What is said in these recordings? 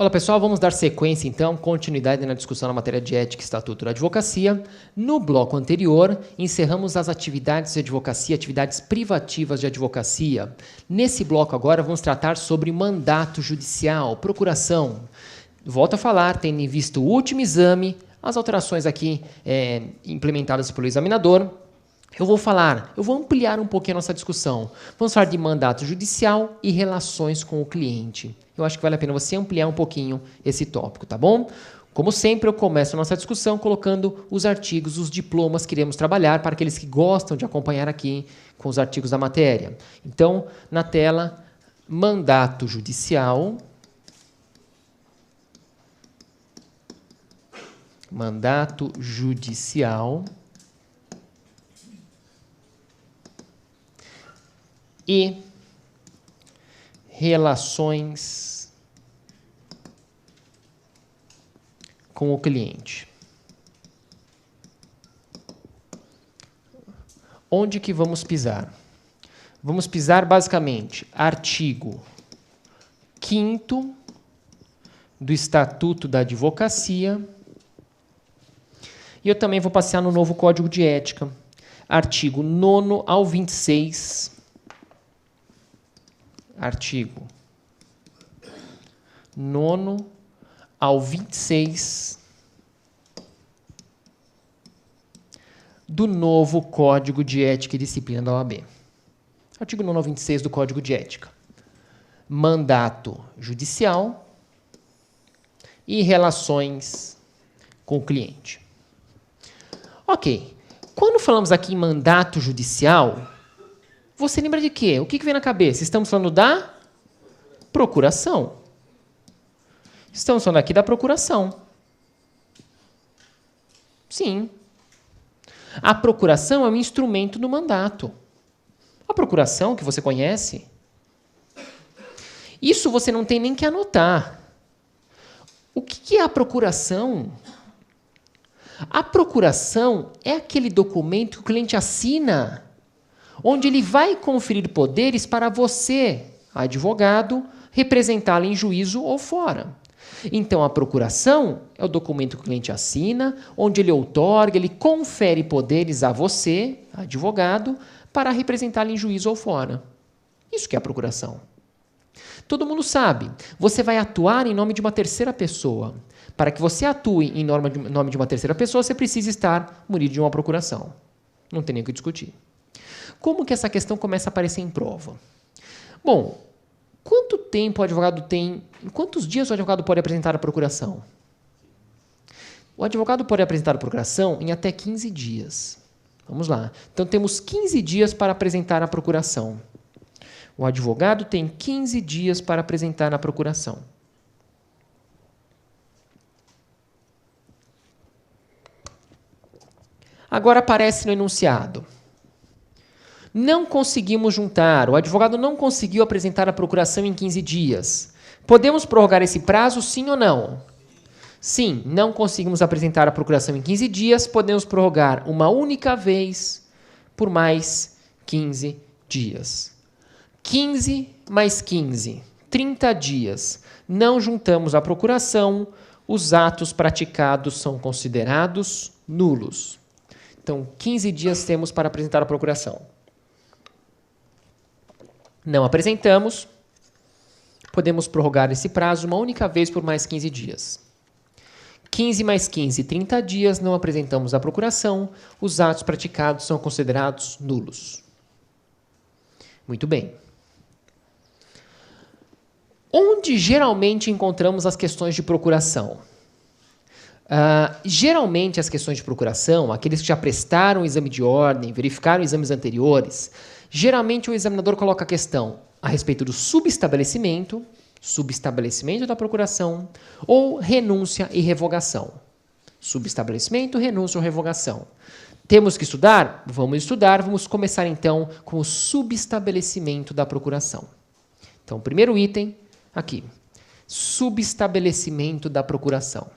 Olá pessoal, vamos dar sequência então, continuidade na discussão na matéria de ética e estatuto da advocacia. No bloco anterior, encerramos as atividades de advocacia, atividades privativas de advocacia. Nesse bloco agora vamos tratar sobre mandato judicial, procuração. Volto a falar, tendo em vista o último exame, as alterações aqui implementadas pelo examinador. Eu vou ampliar um pouquinho a nossa discussão. Vamos falar de mandato judicial e relações com o cliente. Eu acho que vale a pena você ampliar um pouquinho esse tópico, tá bom? Como sempre, eu começo a nossa discussão colocando os artigos, os diplomas que iremos trabalhar para aqueles que gostam de acompanhar aqui com os artigos da matéria. Então, na tela, mandato judicial. Mandato judicial. E relações com o cliente. Onde que vamos pisar? Vamos pisar basicamente artigo 5º do Estatuto da Advocacia. E eu também vou passear no novo Código de Ética, artigo 9º ao 26. Artigo 9º ao 26 do novo Código de Ética e Disciplina da OAB. Artigo 9º ao 26 do Código de Ética. Mandato judicial e relações com o cliente. Ok. Quando falamos aqui em mandato judicial, você lembra de quê? O que vem na cabeça? Estamos falando da procuração. Estamos falando aqui da procuração. Sim. A procuração é um instrumento do mandato. A procuração, que você conhece, isso você não tem nem que anotar. O que é a procuração? A procuração é aquele documento que o cliente assina, onde ele vai conferir poderes para você, advogado, representá-lo em juízo ou fora. Então, a procuração é o documento que o cliente assina, onde ele outorga, ele confere poderes a você, advogado, para representá-lo em juízo ou fora. Isso que é a procuração. Todo mundo sabe, você vai atuar em nome de uma terceira pessoa. Para que você atue em nome de uma terceira pessoa, você precisa estar munido de uma procuração. Não tem nem o que discutir. Como que essa questão começa a aparecer em prova? Bom, quanto tempo o advogado tem... Em quantos dias o advogado pode apresentar a procuração? O advogado pode apresentar a procuração em até 15 dias. Vamos lá. Então, temos 15 dias para apresentar a procuração. O advogado tem 15 dias para apresentar a procuração. Agora aparece no enunciado. Não conseguimos juntar, o advogado não conseguiu apresentar a procuração em 15 dias. Podemos prorrogar esse prazo, sim ou não? Sim, não conseguimos apresentar a procuração em 15 dias, podemos prorrogar uma única vez por mais 15 dias. 15 mais 15, 30 dias. Não juntamos a procuração, os atos praticados são considerados nulos. Então, 15 dias temos para apresentar a procuração. Não apresentamos, podemos prorrogar esse prazo uma única vez por mais 15 dias. 15 mais 15, 30 dias, não apresentamos a procuração, os atos praticados são considerados nulos. Muito bem. Onde geralmente encontramos as questões de procuração? Geralmente as questões de procuração, aqueles que já prestaram o exame de ordem, verificaram exames anteriores, geralmente o examinador coloca a questão a respeito do subestabelecimento da procuração ou renúncia e revogação. Subestabelecimento, renúncia ou revogação. Temos que estudar? Vamos estudar. Vamos começar então com o subestabelecimento da procuração. Então, o primeiro item aqui, subestabelecimento da procuração.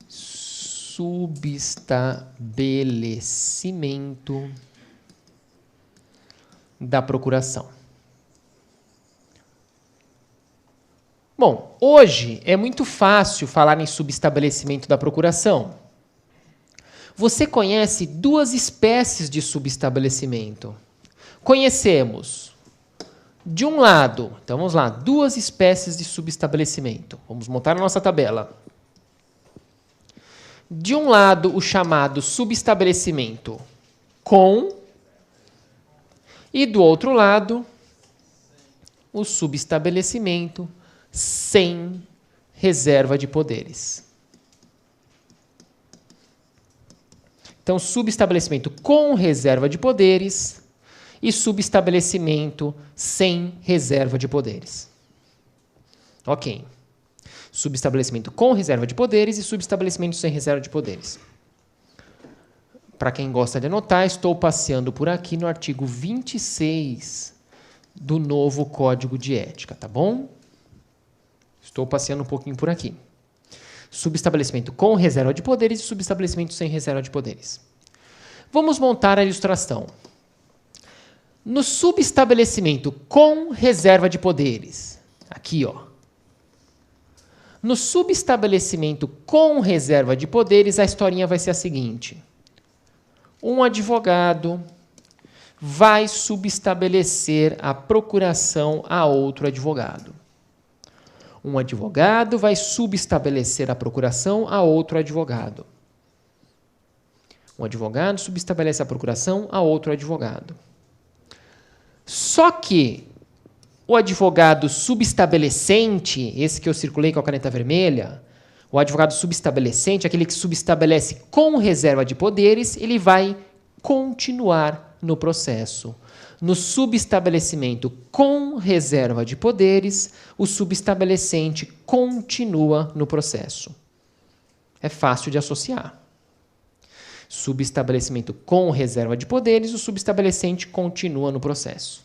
Subestabelecimento da procuração. Bom, hoje é muito fácil falar em subestabelecimento da procuração. Você conhece duas espécies de subestabelecimento. Conhecemos, de um lado, então vamos lá, duas espécies de subestabelecimento. Vamos montar a nossa tabela. De um lado, o chamado subestabelecimento com, e do outro lado, o subestabelecimento sem reserva de poderes. Então, subestabelecimento com reserva de poderes e subestabelecimento sem reserva de poderes. Ok. Subestabelecimento com reserva de poderes e subestabelecimento sem reserva de poderes. Para quem gosta de anotar, estou passeando por aqui no artigo 26 do novo Código de Ética, tá bom? Estou passeando um pouquinho por aqui. Subestabelecimento com reserva de poderes e subestabelecimento sem reserva de poderes. Vamos montar a ilustração. No subestabelecimento com reserva de poderes, aqui, ó. No subestabelecimento com reserva de poderes, a historinha vai ser a seguinte. Um advogado vai subestabelecer a procuração a outro advogado. Um advogado vai subestabelecer a procuração a outro advogado. Um advogado subestabelece a procuração a outro advogado. Só que o advogado subestabelecente, esse que eu circulei com a caneta vermelha, o advogado subestabelecente, aquele que subestabelece com reserva de poderes, ele vai continuar no processo. No subestabelecimento com reserva de poderes, o subestabelecente continua no processo. É fácil de associar. Subestabelecimento com reserva de poderes, o subestabelecente continua no processo.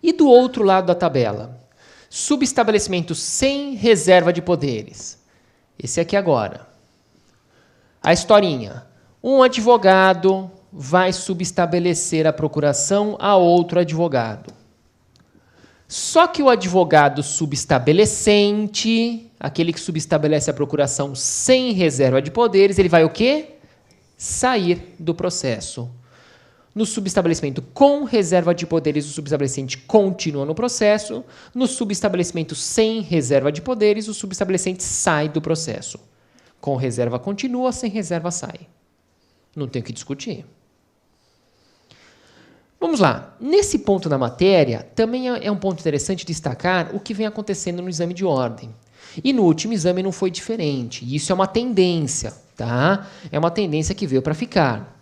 E do outro lado da tabela, subestabelecimento sem reserva de poderes. Esse aqui agora. A historinha. Um advogado vai subestabelecer a procuração a outro advogado. Só que o advogado subestabelecente, aquele que subestabelece a procuração sem reserva de poderes, ele vai o quê? Sair do processo. No subestabelecimento com reserva de poderes, o subestabelecente continua no processo. No subestabelecimento sem reserva de poderes, o subestabelecente sai do processo. Com reserva continua, sem reserva sai. Não tem o que discutir. Vamos lá. Nesse ponto da matéria, também é um ponto interessante destacar o que vem acontecendo no exame de ordem. E no último exame não foi diferente. Isso é uma tendência, tá? É uma tendência que veio para ficar.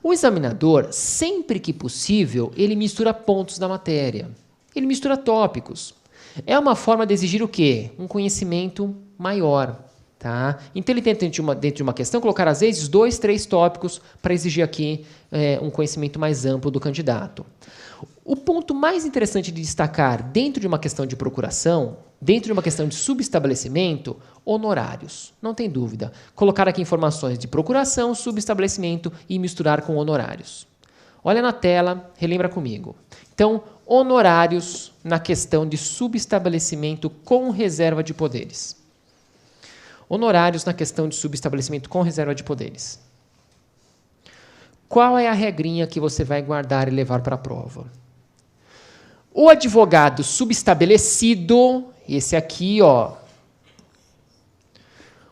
O examinador, sempre que possível, ele mistura pontos da matéria. Ele mistura tópicos. É uma forma de exigir o quê? Um conhecimento maior. Tá? Então, ele tenta, dentro de uma questão, colocar, às vezes, 2, 3 tópicos para exigir aqui um conhecimento mais amplo do candidato. O ponto mais interessante de destacar dentro de uma questão de procuração, dentro de uma questão de subestabelecimento, honorários. Não tem dúvida. Colocar aqui informações de procuração, subestabelecimento e misturar com honorários. Olha na tela, relembra comigo. Então, honorários na questão de subestabelecimento com reserva de poderes. Honorários na questão de subestabelecimento com reserva de poderes. Qual é a regrinha que você vai guardar e levar para a prova? O advogado subestabelecido, esse aqui, ó.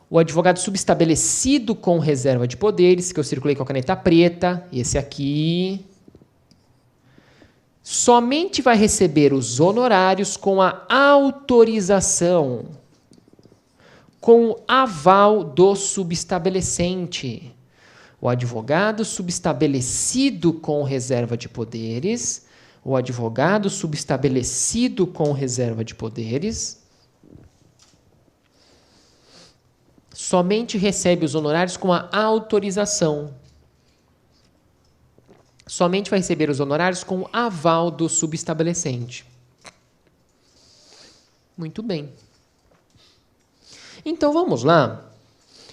O advogado subestabelecido com reserva de poderes, que eu circulei com a caneta preta, esse aqui, somente vai receber os honorários com a autorização, com o aval do subestabelecente. O advogado subestabelecido com reserva de poderes, o advogado subestabelecido com reserva de poderes, somente recebe os honorários com a autorização. Somente vai receber os honorários com o aval do subestabelecente. Muito bem. Então, vamos lá.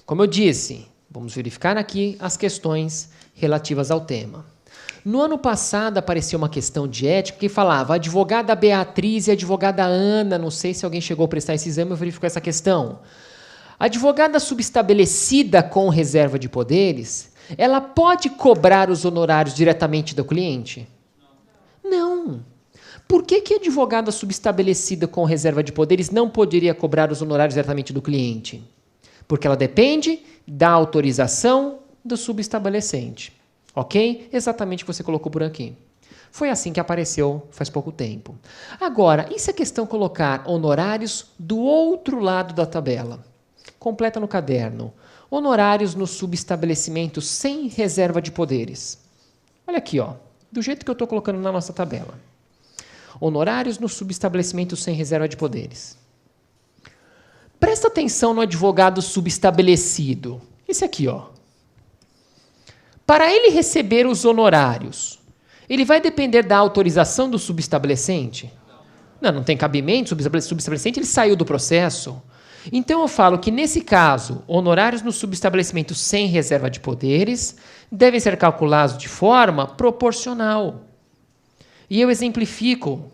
Como eu disse, vamos verificar aqui as questões relativas ao tema. No ano passado apareceu uma questão de ética que falava advogada Beatriz e advogada Ana, não sei se alguém chegou a prestar esse exame, eu verifico essa questão. Advogada subestabelecida com reserva de poderes, ela pode cobrar os honorários diretamente do cliente? Não. Por que a advogada subestabelecida com reserva de poderes não poderia cobrar os honorários diretamente do cliente? Porque ela depende da autorização do subestabelecente. Ok? Exatamente o que você colocou por aqui. Foi assim que apareceu faz pouco tempo. Agora, e se a questão colocar honorários do outro lado da tabela? Completa no caderno. Honorários no subestabelecimento sem reserva de poderes. Olha aqui, ó, do jeito que eu estou colocando na nossa tabela. Honorários no subestabelecimento sem reserva de poderes. Presta atenção no advogado subestabelecido. Esse aqui, ó. Para ele receber os honorários, ele vai depender da autorização do subestabelecente? Não tem cabimento. O subestabelecente ele saiu do processo. Então eu falo que, nesse caso, honorários no subestabelecimento sem reserva de poderes devem ser calculados de forma proporcional. E eu exemplifico,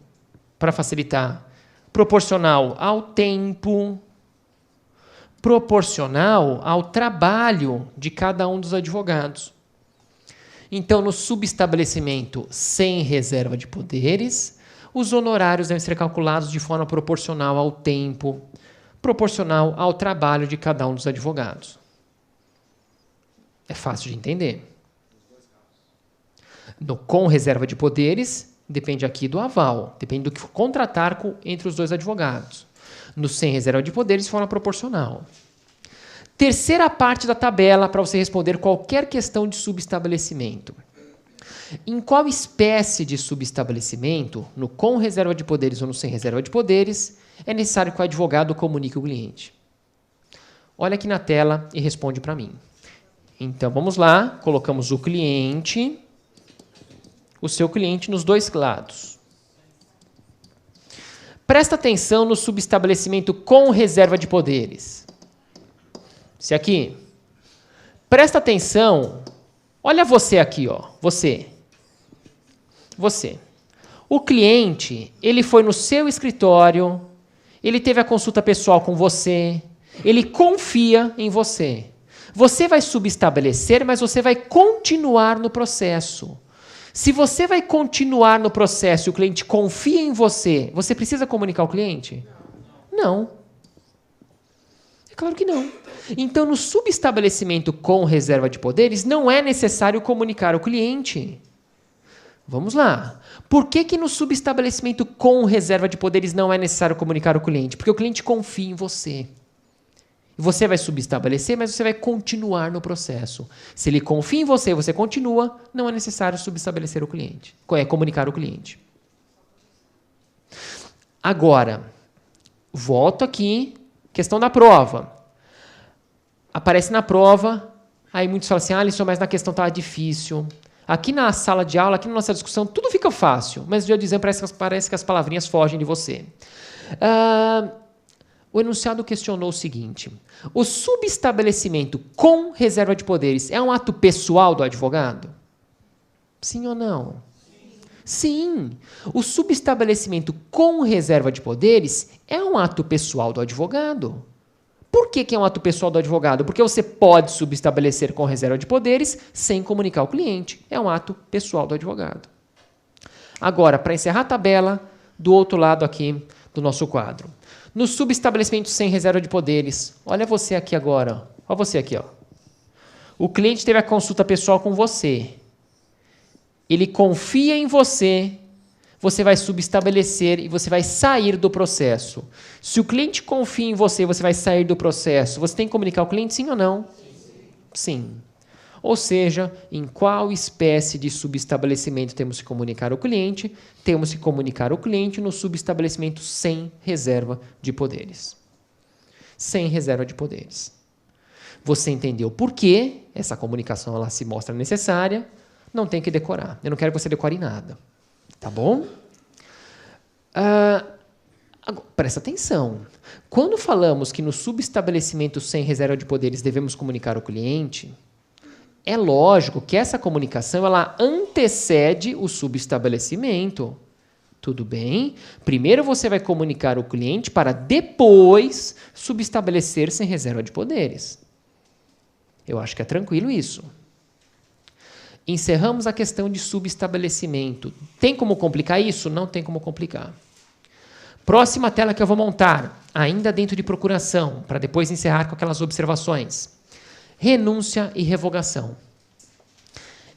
para facilitar, proporcional ao tempo, proporcional ao trabalho de cada um dos advogados. Então, no subestabelecimento sem reserva de poderes, os honorários devem ser calculados de forma proporcional ao tempo, proporcional ao trabalho de cada um dos advogados. É fácil de entender. Com reserva de poderes, depende aqui do aval, depende do que for contratar entre os dois advogados. No sem reserva de poderes, de forma proporcional. Terceira parte da tabela para você responder qualquer questão de subestabelecimento. Em qual espécie de subestabelecimento, no com reserva de poderes ou no sem reserva de poderes, é necessário que o advogado comunique o cliente? Olha aqui na tela e responde para mim. Então, vamos lá. Colocamos o cliente, o seu cliente nos dois lados. Presta atenção no subestabelecimento com reserva de poderes. Esse aqui. Presta atenção. Olha você aqui, ó. Você. O cliente, ele foi no seu escritório, ele teve a consulta pessoal com você, ele confia em você. Você vai subestabelecer, mas você vai continuar no processo. Se você vai continuar no processo e o cliente confia em você, você precisa comunicar ao cliente? Não. É claro que não. Então, no subestabelecimento com reserva de poderes, não é necessário comunicar ao cliente. Vamos lá. Por que no subestabelecimento com reserva de poderes não é necessário comunicar ao cliente? Porque o cliente confia em você. Você vai subestabelecer, mas você vai continuar no processo. Se ele confia em você e você continua, não é necessário subestabelecer o cliente. Comunicar o cliente. Agora, volto aqui, questão da prova. Aparece na prova, aí muitos falam assim, Alisson, mas na questão estava difícil. Aqui na sala de aula, aqui na nossa discussão, tudo fica fácil, mas no dia do exame parece que as palavrinhas fogem de você. O enunciado questionou o seguinte: o subestabelecimento com reserva de poderes é um ato pessoal do advogado? Sim ou não? Sim. O subestabelecimento com reserva de poderes é um ato pessoal do advogado. Por que é um ato pessoal do advogado? Porque você pode subestabelecer com reserva de poderes sem comunicar ao cliente. É um ato pessoal do advogado. Agora, para encerrar a tabela, do outro lado aqui do nosso quadro. No subestabelecimento sem reserva de poderes, olha você aqui agora. Olha você aqui, ó. O cliente teve a consulta pessoal com você. Ele confia em você. Você vai subestabelecer e você vai sair do processo. Se o cliente confia em você, você vai sair do processo. Você tem que comunicar ao cliente, sim ou não? Sim. Ou seja, em qual espécie de subestabelecimento temos que comunicar ao cliente? Temos que comunicar ao cliente no subestabelecimento sem reserva de poderes. Sem reserva de poderes. Você entendeu por que essa comunicação ela se mostra necessária? Não tem que decorar. Eu não quero que você decore nada. Tá bom? Presta atenção. Quando falamos que no subestabelecimento sem reserva de poderes devemos comunicar ao cliente, é lógico que essa comunicação ela antecede o subestabelecimento. Tudo bem? Primeiro você vai comunicar o cliente para depois subestabelecer sem reserva de poderes. Eu acho que é tranquilo isso. Encerramos a questão de subestabelecimento. Tem como complicar isso? Não tem como complicar. Próxima tela que eu vou montar, ainda dentro de procuração, para depois encerrar com aquelas observações. Renúncia e revogação.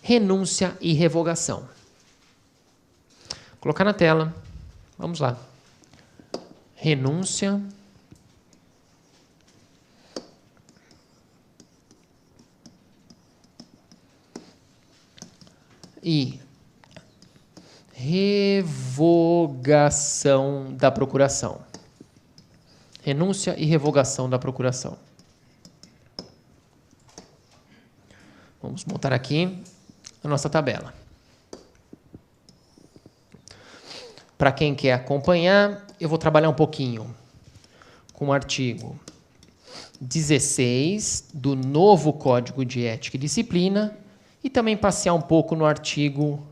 Renúncia e revogação. Vou colocar na tela. Vamos lá. Renúncia e revogação da procuração. Renúncia e revogação da procuração. Vamos montar aqui a nossa tabela. Para quem quer acompanhar, eu vou trabalhar um pouquinho com o artigo 16 do novo Código de Ética e Disciplina e também passear um pouco no artigo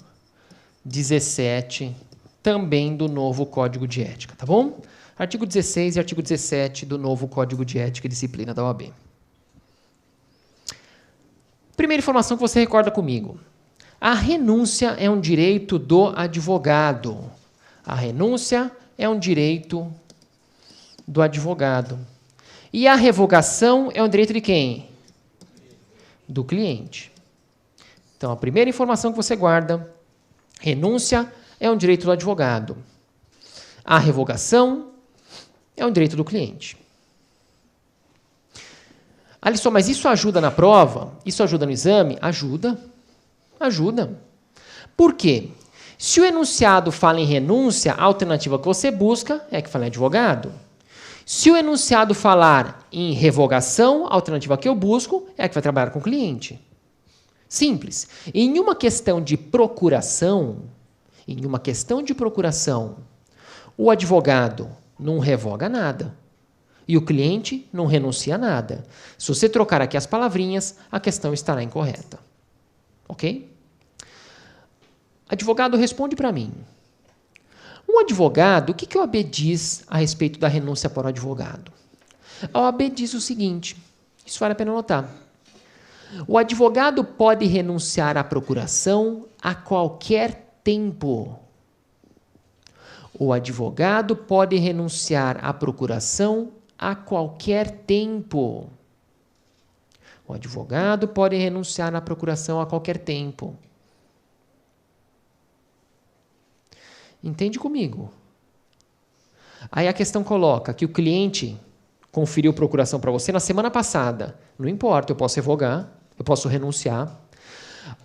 17, também do novo Código de Ética, tá bom? Artigo 16 e artigo 17 do novo Código de Ética e Disciplina da OAB. Primeira informação que você recorda comigo. A renúncia é um direito do advogado. A renúncia é um direito do advogado. E a revogação é um direito de quem? Do cliente. Então, a primeira informação que você guarda, renúncia é um direito do advogado. A revogação é um direito do cliente. Alisson, mas isso ajuda na prova? Isso ajuda no exame? Ajuda. Ajuda. Por quê? Se o enunciado fala em renúncia, a alternativa que você busca é que fale em advogado. Se o enunciado falar em revogação, a alternativa que eu busco é a que vai trabalhar com o cliente. Simples. Em uma questão de procuração, o advogado não revoga nada e o cliente não renuncia a nada. Se você trocar aqui as palavrinhas, a questão estará incorreta. Ok? Advogado, responde para mim. Um advogado, o que a OAB diz a respeito da renúncia para o advogado? A OAB diz o seguinte, isso vale a pena notar. O advogado pode renunciar à procuração a qualquer tempo. O advogado pode renunciar à procuração a qualquer tempo. O advogado pode renunciar à procuração a qualquer tempo. Entende comigo? Aí a questão coloca que o cliente conferiu procuração para você na semana passada. Não importa, eu posso revogar, eu posso renunciar.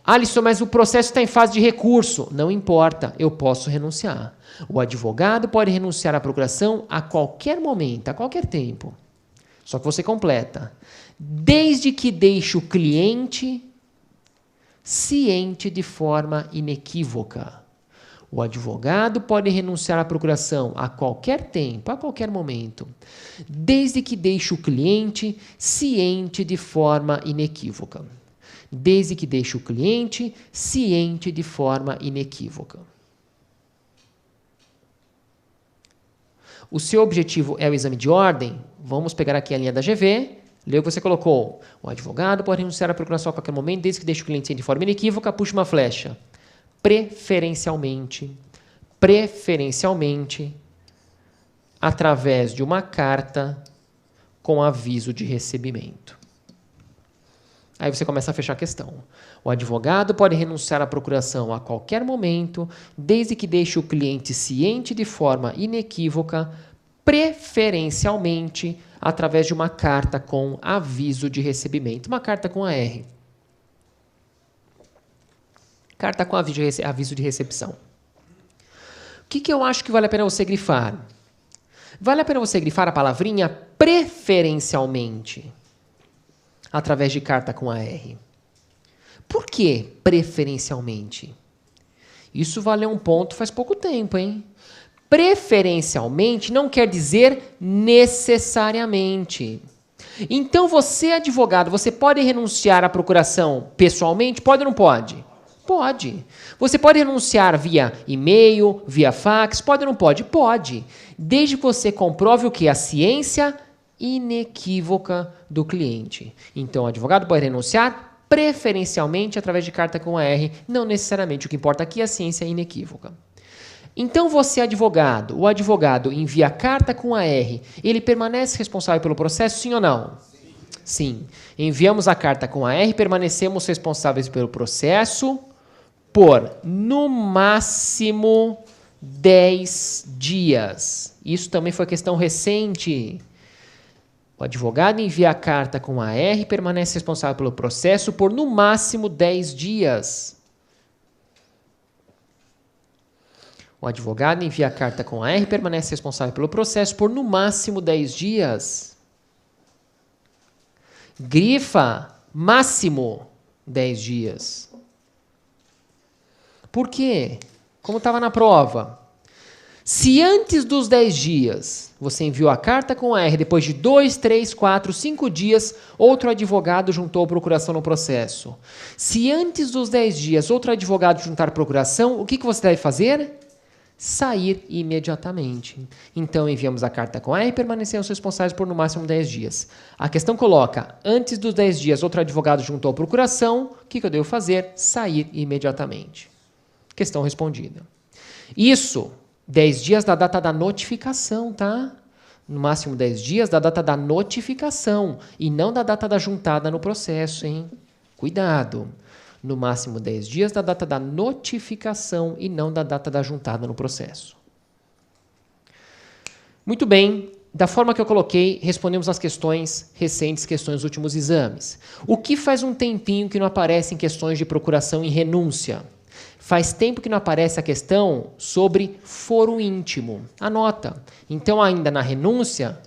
Alisson, mas o processo está em fase de recurso. Não importa, eu posso renunciar. O advogado pode renunciar à procuração a qualquer momento, a qualquer tempo. Só que você completa. Desde que deixe o cliente ciente de forma inequívoca. O advogado pode renunciar à procuração a qualquer tempo, a qualquer momento, desde que deixe o cliente ciente de forma inequívoca. Desde que deixe o cliente ciente de forma inequívoca. O seu objetivo é o exame de ordem? Vamos pegar aqui a linha da GV. Lê o que você colocou. O advogado pode renunciar à procuração a qualquer momento, desde que deixe o cliente ciente de forma inequívoca, puxe uma flecha. Preferencialmente, através de uma carta com aviso de recebimento. Aí você começa a fechar a questão. O advogado pode renunciar à procuração a qualquer momento, desde que deixe o cliente ciente de forma inequívoca, preferencialmente, através de uma carta com aviso de recebimento. Uma carta com AR. Carta com aviso de recepção. O que eu acho que vale a pena você grifar? Vale a pena você grifar a palavrinha preferencialmente, através de carta com AR. Por que preferencialmente? Isso valeu um ponto faz pouco tempo, hein? Preferencialmente não quer dizer necessariamente. Então, você, advogado, você pode renunciar à procuração pessoalmente? Pode ou não pode? Pode. Você pode renunciar via e-mail, via fax? Pode ou não pode? Pode. Desde que você comprove o quê? A ciência inequívoca do cliente. Então, o advogado pode renunciar preferencialmente através de carta com AR, não necessariamente. O que importa aqui é a ciência inequívoca. Então, você, advogado, o advogado envia carta com AR, ele permanece responsável pelo processo, sim ou não? Sim. Enviamos a carta com AR, permanecemos responsáveis pelo processo por, no máximo, 10 dias. Isso também foi questão recente. O advogado envia a carta com AR e permanece responsável pelo processo por, no máximo, 10 dias. O advogado envia a carta com AR e permanece responsável pelo processo por, no máximo, 10 dias. Grifa, máximo 10 dias. Por quê? Como estava na prova. Se antes dos 10 dias você enviou a carta com AR, depois de 2, 3, 4, 5 dias, outro advogado juntou a procuração no processo. Se antes dos 10 dias outro advogado juntar a procuração, o que você deve fazer? Sair imediatamente. Então, enviamos a carta com AR e permanecemos responsáveis por no máximo 10 dias. A questão coloca, antes dos 10 dias, outro advogado juntou a procuração, o que eu devo fazer? Sair imediatamente. Questão respondida. Isso, 10 dias da data da notificação, tá? No máximo 10 dias da data da notificação e não da data da juntada no processo, hein? Cuidado. No máximo 10 dias da data da notificação e não da data da juntada no processo. Muito bem, da forma que eu coloquei, respondemos as questões recentes, questões dos últimos exames. O que faz um tempinho que não aparece em questões de procuração e renúncia? Faz tempo que não aparece a questão sobre foro íntimo. Anota. Então, ainda na renúncia,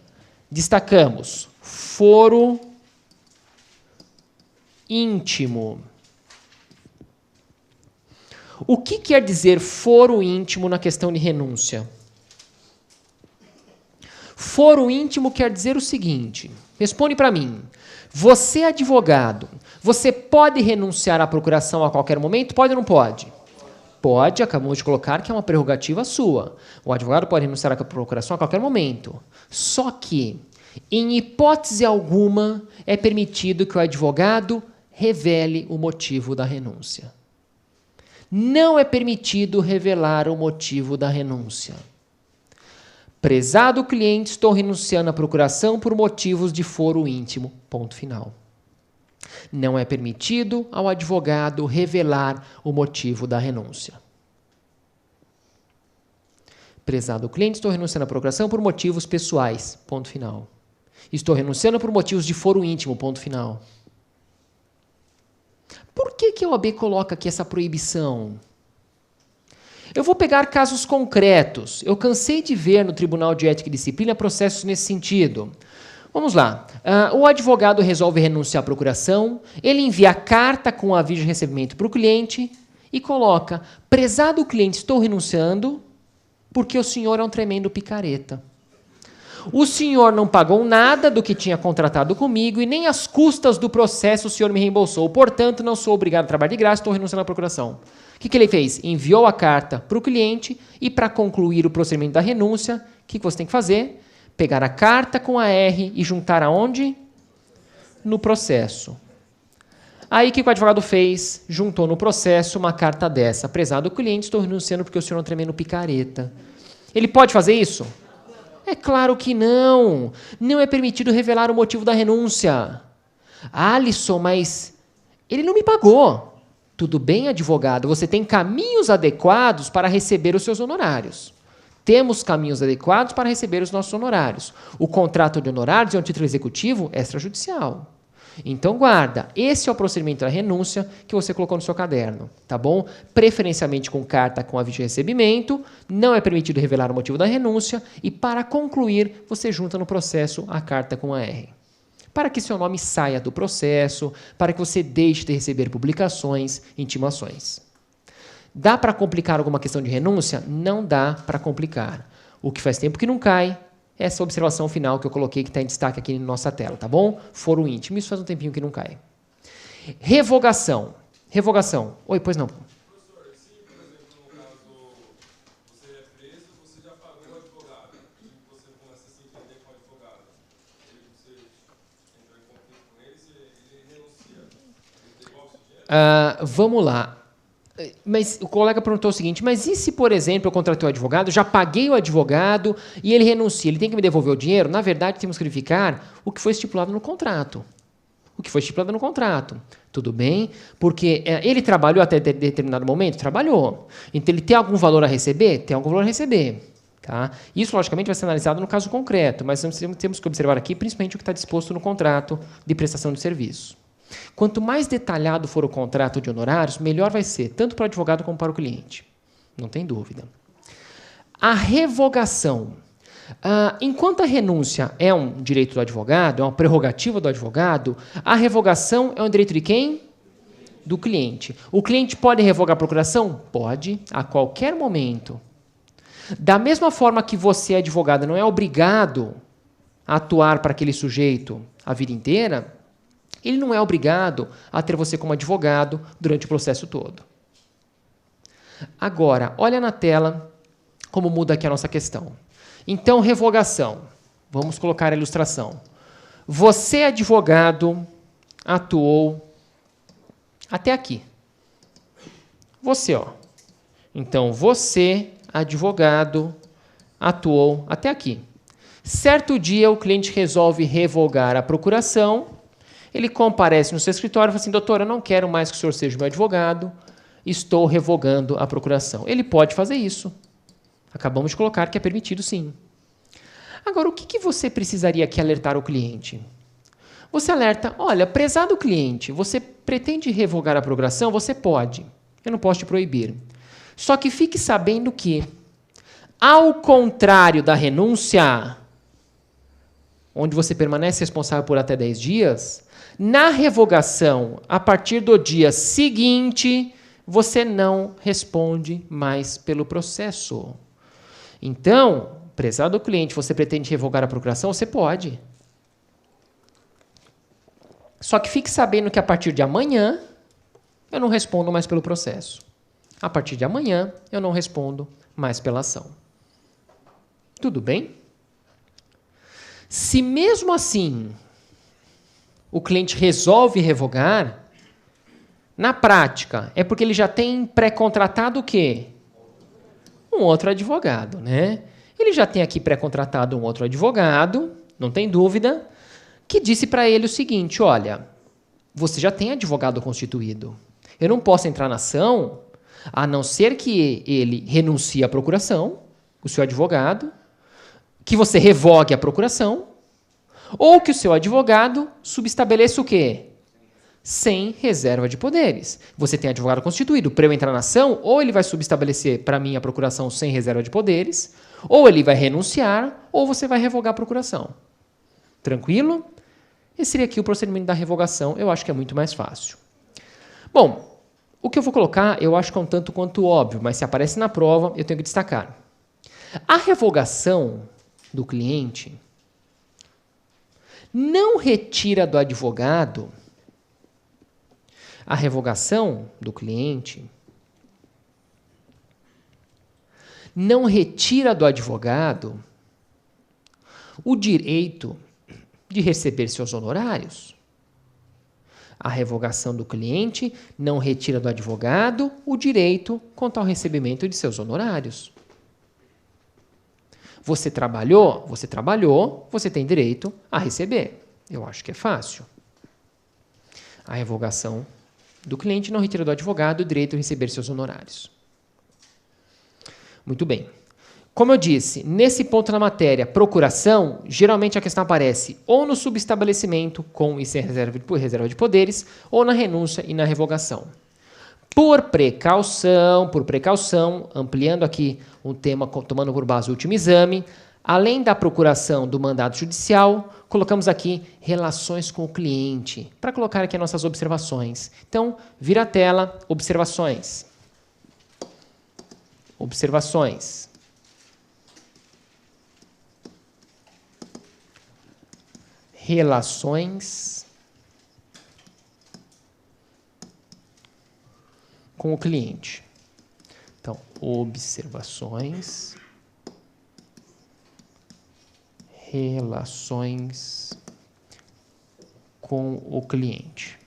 destacamos foro íntimo. O que quer dizer foro íntimo na questão de renúncia? Foro íntimo quer dizer o seguinte, responde para mim, você é advogado, você pode renunciar à procuração a qualquer momento? Pode ou não pode? Pode, acabamos de colocar que é uma prerrogativa sua. O advogado pode renunciar à procuração a qualquer momento. Só que, em hipótese alguma, é permitido que o advogado revele o motivo da renúncia. Não é permitido revelar o motivo da renúncia. Prezado cliente, estou renunciando à procuração por motivos de foro íntimo. Ponto final. Não é permitido ao advogado revelar o motivo da renúncia. Prezado cliente, estou renunciando à procuração por motivos pessoais. Ponto final. Estou renunciando por motivos de foro íntimo. Ponto final. Por que a OAB coloca aqui essa proibição? Eu vou pegar casos concretos. Eu cansei de ver no Tribunal de Ética e Disciplina processos nesse sentido. Vamos lá. O advogado resolve renunciar à procuração, ele envia a carta com aviso de recebimento para o cliente e coloca, prezado cliente, estou renunciando porque o senhor é um tremendo picareta. O senhor não pagou nada do que tinha contratado comigo e nem as custas do processo o senhor me reembolsou. Portanto, não sou obrigado a trabalhar de graça, estou renunciando à procuração. O que ele fez? Enviou a carta para o cliente e, para concluir o procedimento da renúncia, o que você tem que fazer? Pegar a carta com a R e juntar aonde? No processo. Aí, o que o advogado fez? Juntou no processo uma carta dessa. Prezado cliente, estou renunciando porque o senhor é um tremendo picareta. Ele pode fazer isso? É claro que não. Não é permitido revelar o motivo da renúncia. Alisson, mas ele não me pagou. Tudo bem, advogado, você tem caminhos adequados para receber os seus honorários. Temos caminhos adequados para receber os nossos honorários. O contrato de honorários é um título executivo extrajudicial. Então, guarda, esse é o procedimento da renúncia que você colocou no seu caderno, tá bom? Preferencialmente com carta com aviso de recebimento, não é permitido revelar o motivo da renúncia e, para concluir, você junta no processo a carta com a R. Para que seu nome saia do processo, para que você deixe de receber publicações, intimações. Dá para complicar alguma questão de renúncia? Não dá para complicar. O que faz tempo que não cai, essa observação final que eu coloquei, que está em destaque aqui na nossa tela, tá bom? Foro íntimo, isso faz um tempinho que não cai. Revogação. Revogação. Oi, pois não. Professor, se, por exemplo, no caso, você é preso, você já pagou o advogado, e você começa a se entender com o advogado, e você entra em conflito com ele, ele renuncia, ele devolve o dinheiro? Vamos lá. Mas o colega perguntou o seguinte, mas e se, por exemplo, eu contratei o advogado, já paguei o advogado e ele renuncia, ele tem que me devolver o dinheiro? Na verdade, temos que verificar o que foi estipulado no contrato. O que foi estipulado no contrato. Tudo bem? Porque ele trabalhou até determinado momento? Trabalhou. Então, ele tem algum valor a receber? Tem algum valor a receber. Tá? Isso, logicamente, vai ser analisado no caso concreto, mas temos que observar aqui, principalmente, o que está disposto no contrato de prestação de serviço. Quanto mais detalhado for o contrato de honorários, melhor vai ser, tanto para o advogado como para o cliente. Não tem dúvida. A revogação. Enquanto a renúncia é um direito do advogado, é uma prerrogativa do advogado, a revogação é um direito de quem? Do cliente. O cliente pode revogar a procuração? Pode, a qualquer momento. Da mesma forma que você, advogado, não é obrigado a atuar para aquele sujeito a vida inteira, ele não é obrigado a ter você como advogado durante o processo todo. Agora, olha na tela como muda aqui a nossa questão. Então, revogação. Vamos colocar a ilustração. Você, advogado, atuou até aqui. Você, ó. Então, você, advogado, atuou até aqui. Certo dia, o cliente resolve revogar a procuração. Ele comparece no seu escritório e fala assim, doutor, eu não quero mais que o senhor seja meu advogado, estou revogando a procuração. Ele pode fazer isso. Acabamos de colocar que é permitido, sim. Agora, o que você precisaria aqui alertar o cliente? Você alerta, olha, prezado cliente, você pretende revogar a procuração? Você pode. Eu não posso te proibir. Só que fique sabendo que, ao contrário da renúncia, onde você permanece responsável por até 10 dias, na revogação, a partir do dia seguinte, você não responde mais pelo processo. Então, prezado cliente, você pretende revogar a procuração? Você pode. Só que fique sabendo que a partir de amanhã, eu não respondo mais pelo processo. A partir de amanhã, eu não respondo mais pela ação. Tudo bem? Se mesmo assim o cliente resolve revogar, na prática, é porque ele já tem pré-contratado o quê? Um outro advogado, né? Ele já tem aqui pré-contratado um outro advogado, não tem dúvida, que disse para ele o seguinte, olha, você já tem advogado constituído. Eu não posso entrar na ação, a não ser que ele renuncie à procuração, o seu advogado, que você revogue a procuração, ou que o seu advogado subestabeleça o quê? Sem reserva de poderes. Você tem advogado constituído. Para eu entrar na ação, ou ele vai subestabelecer para mim a procuração sem reserva de poderes, ou ele vai renunciar, ou você vai revogar a procuração. Tranquilo? Esse seria aqui o procedimento da revogação. Eu acho que é muito mais fácil. Bom, o que eu vou colocar, eu acho que é um tanto quanto óbvio, mas se aparece na prova, eu tenho que destacar. A revogação do cliente não retira do advogado a revogação do cliente não retira do advogado o direito de receber seus honorários. A revogação do cliente não retira do advogado o direito quanto ao recebimento de seus honorários. Você trabalhou, você tem direito a receber. Eu acho que é fácil. A revogação do cliente não retira do advogado o direito de receber seus honorários. Muito bem. Como eu disse, nesse ponto na matéria, procuração, geralmente a questão aparece ou no subestabelecimento, com e sem reserva de poderes, ou na renúncia e na revogação. Por precaução, ampliando aqui um tema, tomando por base o último exame, além da procuração do mandado judicial, colocamos aqui relações com o cliente, para colocar aqui as nossas observações. Então, vira a tela, observações. Observações. relações com o cliente. Então, observações, relações com o cliente.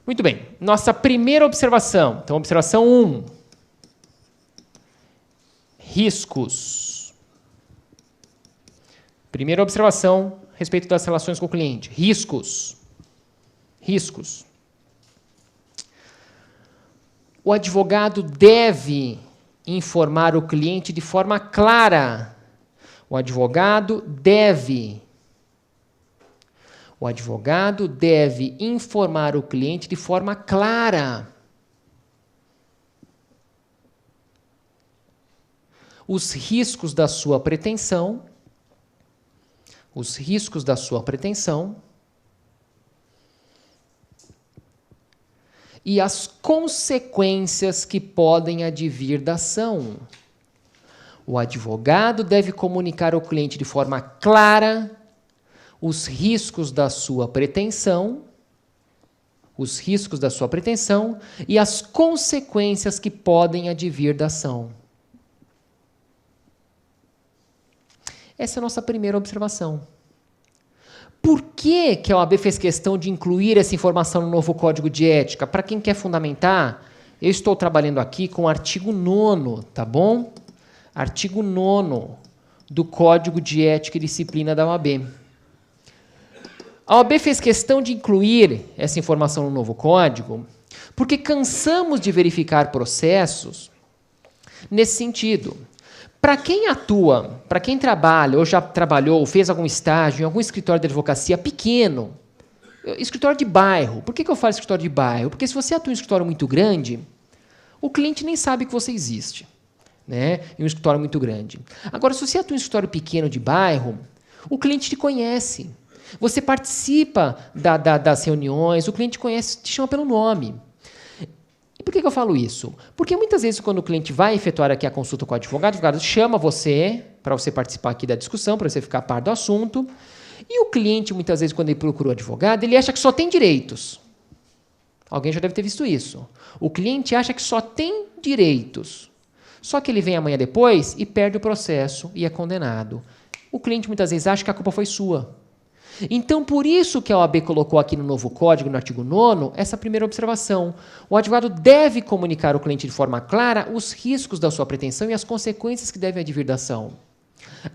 Muito bem, nossa primeira observação. Então, observação 1. Riscos. Primeira observação a respeito das relações com o cliente. Riscos. Riscos. O advogado deve informar o cliente de forma clara. O advogado deve informar o cliente de forma clara. Os riscos da sua pretensão, e as consequências que podem advir da ação. O advogado deve comunicar ao cliente de forma clara os riscos da sua pretensão, e as consequências que podem advir da ação. Essa é a nossa primeira observação. Por que a OAB fez questão de incluir essa informação no novo Código de Ética? Para quem quer fundamentar, eu estou trabalhando aqui com o artigo 9º, tá bom? Artigo 9º do Código de Ética e Disciplina da OAB. A OAB fez questão de incluir essa informação no novo Código porque cansamos de verificar processos nesse sentido. Para quem atua, para quem trabalha, ou já trabalhou, ou fez algum estágio em algum escritório de advocacia pequeno, escritório de bairro. Por que eu falo escritório de bairro? Porque se você atua em um escritório muito grande, o cliente nem sabe que você existe, né? Em um escritório muito grande. Agora, se você atua em um escritório pequeno de bairro, o cliente te conhece. Você participa das reuniões, o cliente conhece, te chama pelo nome. E por que eu falo isso? Porque muitas vezes, quando o cliente vai efetuar aqui a consulta com o advogado chama você para você participar aqui da discussão, para você ficar a par do assunto. E o cliente, muitas vezes, quando ele procura o advogado, ele acha que só tem direitos. Alguém já deve ter visto isso. O cliente acha que só tem direitos. Só que ele vem amanhã depois e perde o processo e é condenado. O cliente, muitas vezes, acha que a culpa foi sua. Então, por isso que a OAB colocou aqui no novo código, no artigo 9º, essa primeira observação. O advogado deve comunicar ao cliente de forma clara os riscos da sua pretensão e as consequências que devem advir da ação.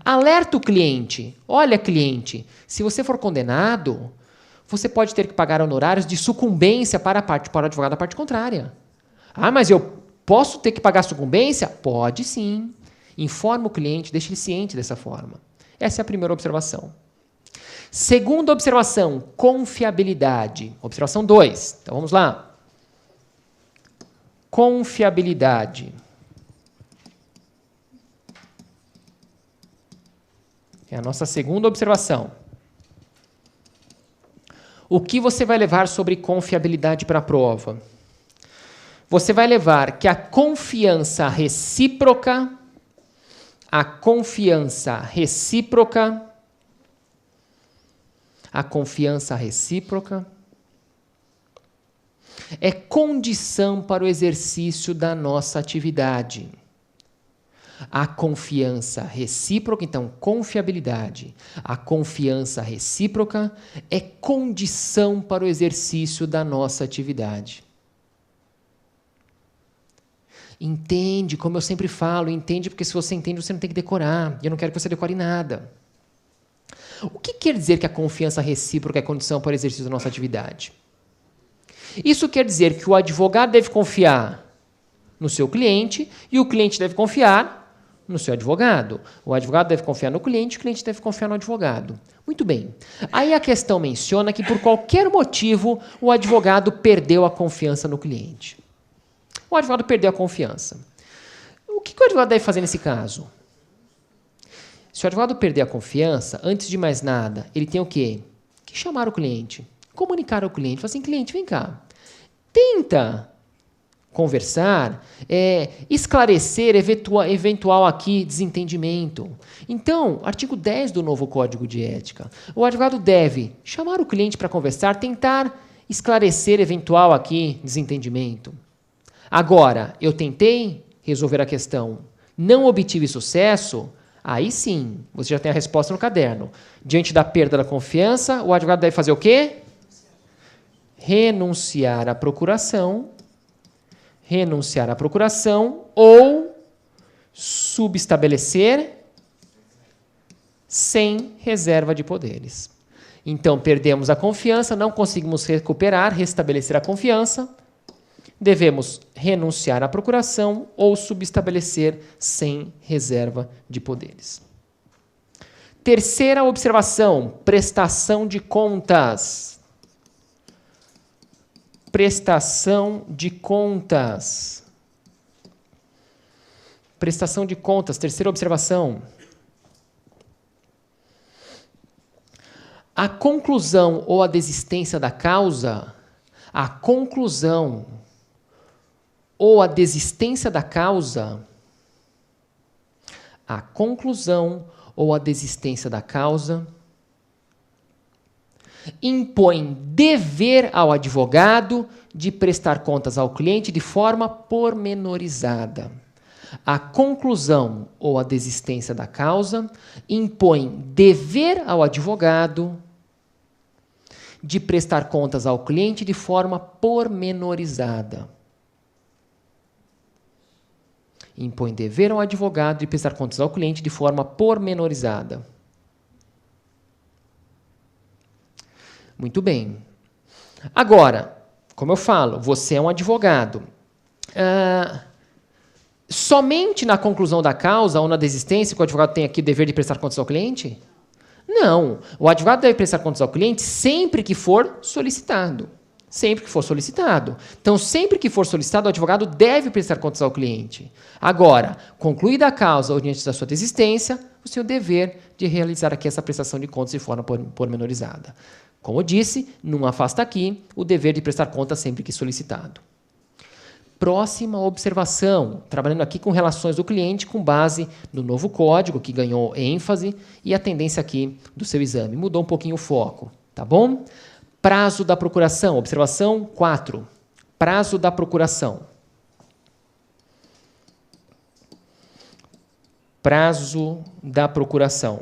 Alerta o cliente. Olha, cliente, se você for condenado, você pode ter que pagar honorários de sucumbência para o advogado da parte contrária. Ah, mas eu posso ter que pagar sucumbência? Pode sim. Informa o cliente, deixe ele ciente dessa forma. Essa é a primeira observação. Segunda observação, confiabilidade. Observação 2. Então, vamos lá. Confiabilidade. É a nossa segunda observação. O que você vai levar sobre confiabilidade para a prova? Você vai levar que a confiança recíproca é condição para o exercício da nossa atividade. A confiança recíproca, então, confiabilidade. A confiança recíproca é condição para o exercício da nossa atividade. Entende, como eu sempre falo, entende, porque se você entende, você não tem que decorar. E eu não quero que você decore nada. O que quer dizer que a confiança recíproca é condição para o exercício da nossa atividade? Isso quer dizer que o advogado deve confiar no seu cliente e o cliente deve confiar no seu advogado. O advogado deve confiar no cliente e o cliente deve confiar no advogado. Muito bem. Aí a questão menciona que, por qualquer motivo, o advogado perdeu a confiança no cliente. O advogado perdeu a confiança. O que o advogado deve fazer nesse caso? Se o advogado perder a confiança, antes de mais nada, ele tem o quê? Que chamar o cliente, comunicar ao cliente, falar assim, cliente, vem cá, tenta conversar, esclarecer eventual aqui desentendimento. Então, artigo 10 do novo Código de Ética. O advogado deve chamar o cliente para conversar, tentar esclarecer eventual aqui desentendimento. Agora, eu tentei resolver a questão, não obtive sucesso, aí sim, você já tem a resposta no caderno. Diante da perda da confiança, o advogado deve fazer o quê? Renunciar à procuração ou subestabelecer sem reserva de poderes. Então, perdemos a confiança, não conseguimos recuperar, restabelecer a confiança, devemos renunciar à procuração ou subestabelecer sem reserva de poderes. Terceira observação, prestação de contas. Prestação de contas. Prestação de contas, terceira observação. A conclusão ou a desistência da causa, a conclusão ou a desistência da causa, a conclusão ou a desistência da causa impõe dever ao advogado de prestar contas ao cliente de forma pormenorizada. A conclusão ou a desistência da causa impõe dever ao advogado de prestar contas ao cliente de forma pormenorizada. Impõe dever ao advogado de prestar contas ao cliente de forma pormenorizada. Muito bem. Agora, como eu falo, você é um advogado. Somente na conclusão da causa ou na desistência que o advogado tem aqui o dever de prestar contas ao cliente? Não. O advogado deve prestar contas ao cliente sempre que for solicitado. Sempre que for solicitado. Então, sempre que for solicitado, o advogado deve prestar contas ao cliente. Agora, concluída a causa ou diante da sua desistência, você tem o dever de realizar aqui essa prestação de contas de forma pormenorizada. Como eu disse, não afasta aqui o dever de prestar contas sempre que solicitado. Próxima observação, trabalhando aqui com relações do cliente com base no novo código, que ganhou ênfase, e a tendência aqui do seu exame. Mudou um pouquinho o foco, tá bom? Prazo da procuração, observação 4. Prazo da procuração. Prazo da procuração.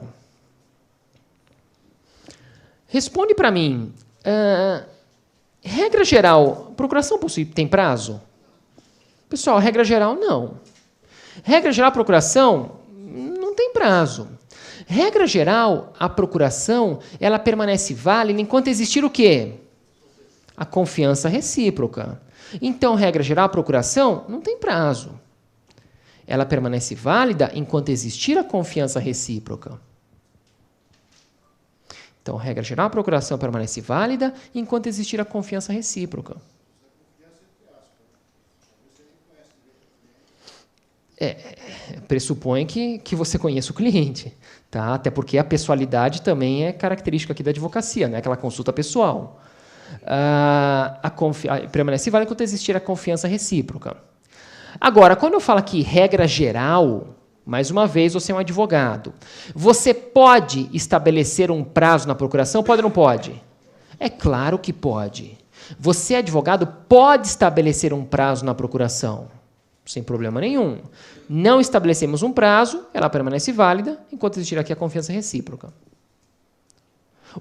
Responde para mim. Regra geral, procuração tem prazo? Pessoal, regra geral, não. Regra geral, procuração não tem prazo. Regra geral, a procuração, ela permanece válida enquanto existir o quê? A confiança recíproca. Então, regra geral, a procuração não tem prazo. Ela permanece válida enquanto existir a confiança recíproca. Então, regra geral, a procuração permanece válida enquanto existir a confiança recíproca. Pressupõe que você conheça o cliente, tá? Até porque a pessoalidade também é característica aqui da advocacia, né? Aquela consulta pessoal. Permanece válida enquanto existir a confiança recíproca. Agora, quando eu falo aqui regra geral, mais uma vez, você é um advogado. Você pode estabelecer um prazo na procuração? Pode ou não pode? É claro que pode. Você, advogado, pode estabelecer um prazo na procuração, sem problema nenhum. Não estabelecemos um prazo, ela permanece válida, enquanto existir aqui a confiança recíproca.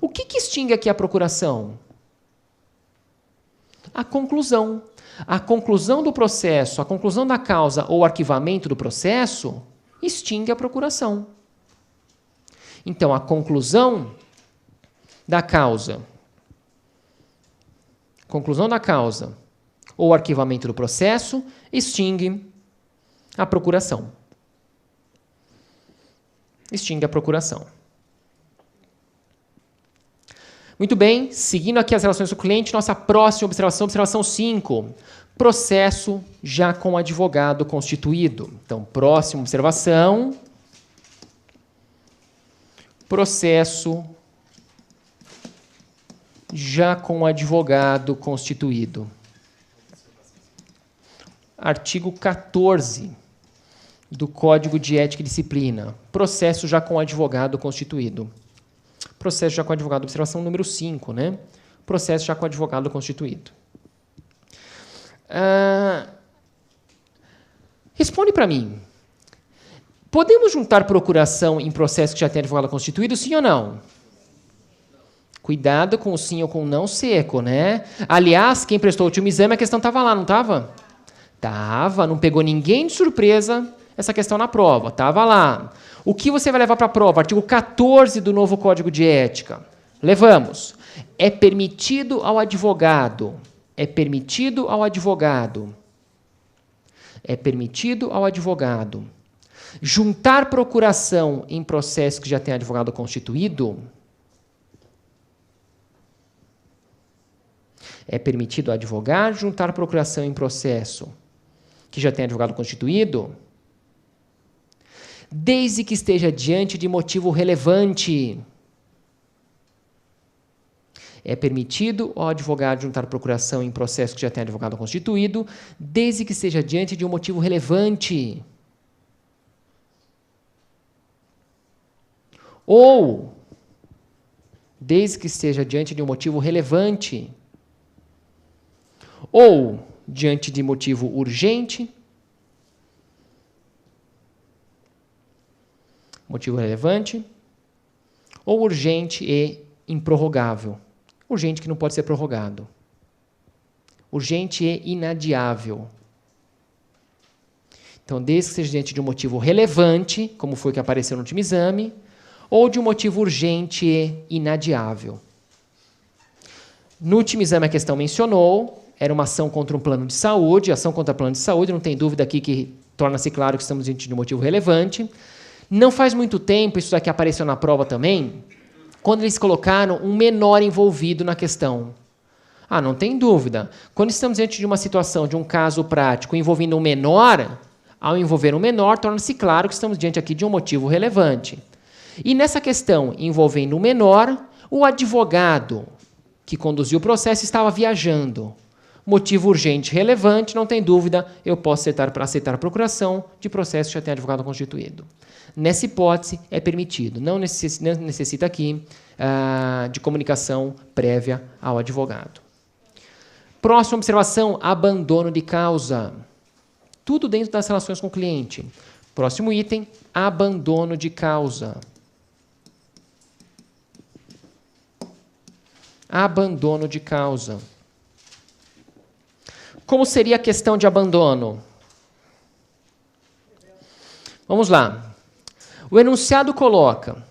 O que extingue aqui a procuração? A conclusão. A conclusão do processo, a conclusão da causa ou arquivamento do processo extingue a procuração. Então, a conclusão da causa ou arquivamento do processo extingue a procuração. Extingue a procuração. Muito bem, seguindo aqui as relações do cliente, nossa próxima observação, observação 5. Processo já com advogado constituído. Então, próxima observação. Processo já com advogado constituído. Artigo 14 do Código de Ética e Disciplina. Processo já com advogado constituído. Processo já com advogado. Observação número 5, né? Processo já com advogado constituído. Responde para mim. Podemos juntar procuração em processo que já tem advogado constituído, sim ou não? Cuidado com o sim ou com o não seco, né? Aliás, quem prestou o último exame, a questão estava lá, não estava? Estava, não pegou ninguém de surpresa essa questão na prova, estava lá. O que você vai levar para a prova? Artigo 14 do novo Código de Ética. Levamos. É permitido ao advogado. É permitido ao advogado. É permitido ao advogado juntar procuração em processo que já tem advogado constituído. É permitido ao advogado juntar procuração em processo que já tem advogado constituído, desde que esteja diante de motivo relevante. É permitido ao advogado juntar procuração em processo que já tem advogado constituído, desde que esteja diante de um motivo relevante. Ou, desde que esteja diante de um motivo relevante. Ou, diante de motivo urgente. Motivo relevante. Ou urgente e improrrogável. Urgente que não pode ser prorrogado. Urgente e inadiável. Então, desde que seja diante de um motivo relevante, como foi que apareceu no último exame, ou de um motivo urgente e inadiável. No último exame, a questão mencionou, era uma ação contra um plano de saúde, ação contra plano de saúde, não tem dúvida aqui que torna-se claro que estamos diante de um motivo relevante. Não faz muito tempo, isso daqui apareceu na prova também, quando eles colocaram um menor envolvido na questão. Não tem dúvida. Quando estamos diante de uma situação, de um caso prático envolvendo um menor, ao envolver um menor, torna-se claro que estamos diante aqui de um motivo relevante. E nessa questão envolvendo um menor, o advogado que conduziu o processo estava viajando. Motivo urgente relevante, não tem dúvida, eu posso aceitar a procuração de processo que já tem advogado constituído. Nessa hipótese, é permitido. Não necessita aqui de comunicação prévia ao advogado. Próxima observação, abandono de causa. Tudo dentro das relações com o cliente. Próximo item, abandono de causa. Abandono de causa. Como seria a questão de abandono? Vamos lá. O enunciado coloca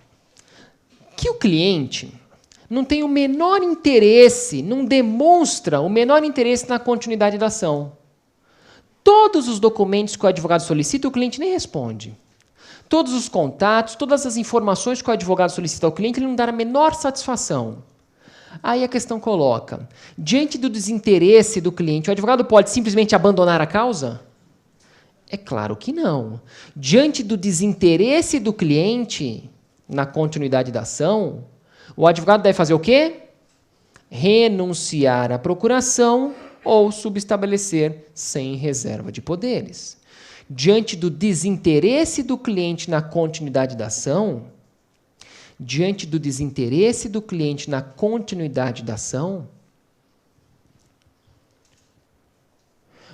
que o cliente não tem o menor interesse, não demonstra o menor interesse na continuidade da ação. Todos os documentos que o advogado solicita, o cliente nem responde. Todos os contatos, todas as informações que o advogado solicita ao cliente, ele não dá a menor satisfação. Aí a questão coloca, diante do desinteresse do cliente, o advogado pode simplesmente abandonar a causa? É claro que não. Diante do desinteresse do cliente na continuidade da ação, o advogado deve fazer o quê? Renunciar à procuração ou subestabelecer sem reserva de poderes. Diante do desinteresse do cliente na continuidade da ação,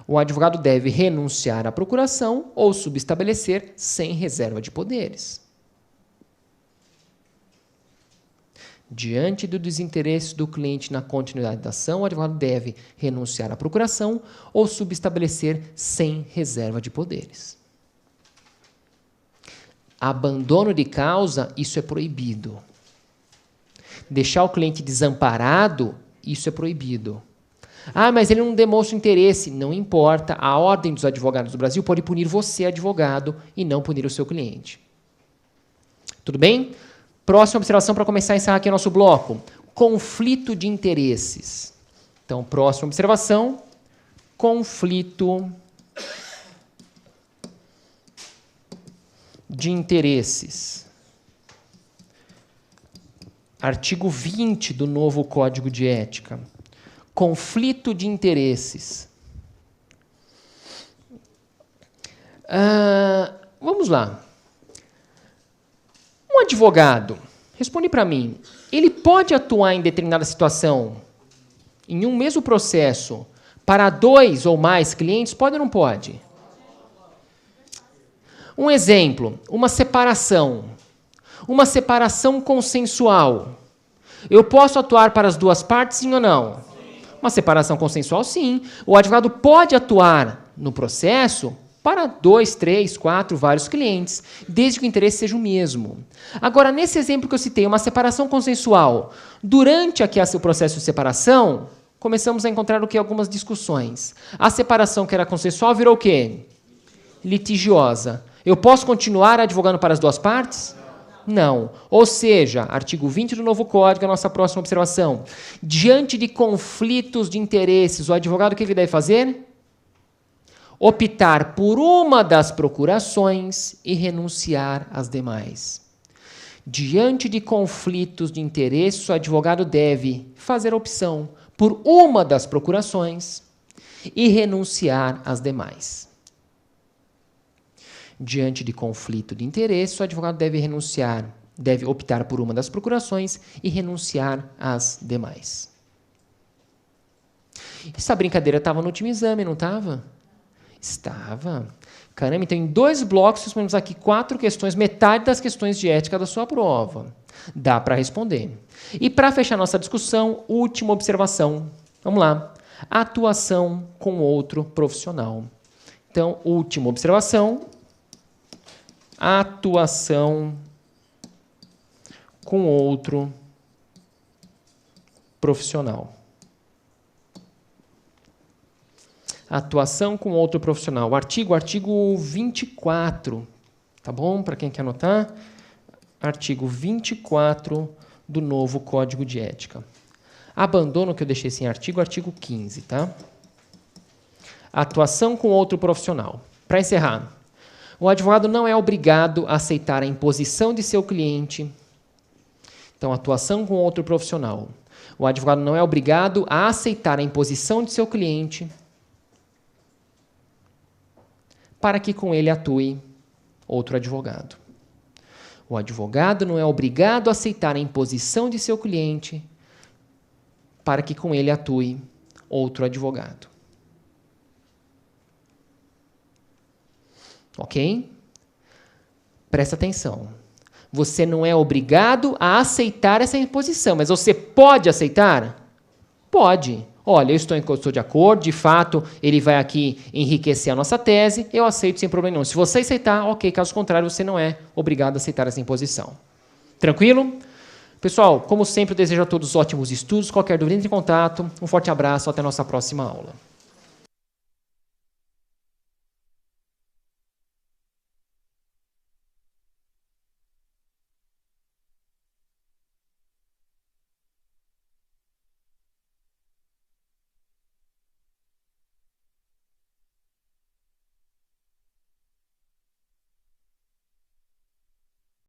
o advogado deve renunciar à procuração ou subestabelecer sem reserva de poderes. Diante do desinteresse do cliente na continuidade da ação, o advogado deve renunciar à procuração ou subestabelecer sem reserva de poderes. Abandono de causa, isso é proibido. Deixar o cliente desamparado, isso é proibido. Mas ele não demonstra interesse. Não importa, a Ordem dos Advogados do Brasil pode punir você, advogado, e não punir o seu cliente. Tudo bem? Próxima observação para começar a encerrar aqui o nosso bloco. Conflito de interesses. Então, próxima observação. Conflito de interesses. Artigo 20 do novo Código de Ética. Conflito de interesses. Vamos lá. Um advogado, responde para mim, ele pode atuar em determinada situação, em um mesmo processo, para 2 ou mais clientes? Pode ou não pode? Um exemplo, uma separação consensual. Eu posso atuar para as 2 partes, sim ou não? Uma separação consensual, sim. O advogado pode atuar no processo para 2, 3, 4, vários clientes, desde que o interesse seja o mesmo. Agora, nesse exemplo que eu citei, uma separação consensual, durante aqui o processo de separação, começamos a encontrar o que? Algumas discussões. A separação que era consensual virou o quê? Litigiosa. Eu posso continuar advogando para as 2 partes? Não. Ou seja, artigo 20 do novo Código, a nossa próxima observação. Diante de conflitos de interesses, o advogado o que ele deve fazer? Optar por uma das procurações e renunciar às demais. Diante de conflitos de interesses, o advogado deve fazer a opção por uma das procurações e renunciar às demais. Diante de conflito de interesse, o advogado deve optar por uma das procurações e renunciar às demais. Essa brincadeira estava no último exame, não estava? Estava. Caramba, então em 2 blocos respondemos aqui 4 questões, metade das questões de ética da sua prova. Dá para responder. E para fechar nossa discussão, última observação. Vamos lá. Atuação com outro profissional. Então, última observação. Atuação com outro profissional. Atuação com outro profissional. Artigo 24. Tá bom? Para quem quer anotar. Artigo 24 do novo Código de Ética. Abandono o que eu deixei sem artigo 15, tá? Atuação com outro profissional. Para encerrar, o advogado não é obrigado a aceitar a imposição de seu cliente. Então, atuação com outro profissional. O advogado não é obrigado a aceitar a imposição de seu cliente para que com ele atue outro advogado. O advogado não é obrigado a aceitar a imposição de seu cliente para que com ele atue outro advogado. Ok? Presta atenção. Você não é obrigado a aceitar essa imposição, mas você pode aceitar? Pode. Olha, eu estou de acordo, de fato, ele vai aqui enriquecer a nossa tese, eu aceito sem problema nenhum. Se você aceitar, ok, caso contrário, você não é obrigado a aceitar essa imposição. Tranquilo? Pessoal, como sempre, eu desejo a todos ótimos estudos. Qualquer dúvida, entre em contato. Um forte abraço, até a nossa próxima aula.